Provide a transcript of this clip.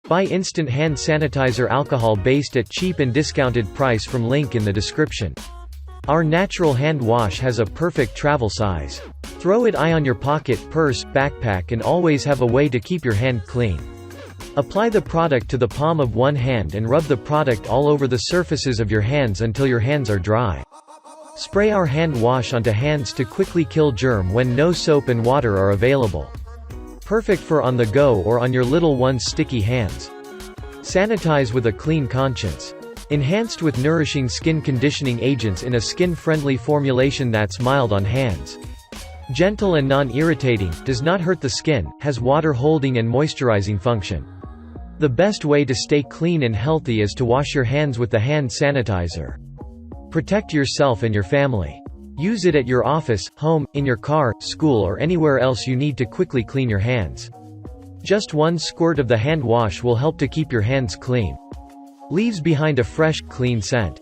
Buy instant hand sanitizer alcohol-based at cheap and discounted price from link in the description. Our natural hand wash has a perfect travel size. Throw it on your pocket, purse, backpack and always have a way to keep your hand clean. Apply the product to the palm of one hand and rub the product all over the surfaces of your hands until your hands are dry. Spray our hand wash onto hands to quickly kill germ when no soap and water are available. Perfect for on the go or on your little one's sticky hands. Sanitize with a clean conscience. Enhanced with nourishing skin conditioning agents in a skin-friendly formulation that's mild on hands. Gentle and non-irritating, does not hurt the skin, has water-holding and moisturizing function. The best way to stay clean and healthy is to wash your hands with the hand sanitizer. Protect yourself and your family. Use it at your office, home, in your car, school or anywhere else you need to quickly clean your hands. Just one squirt of the hand wash will help to keep your hands clean. Leaves behind a fresh, clean scent.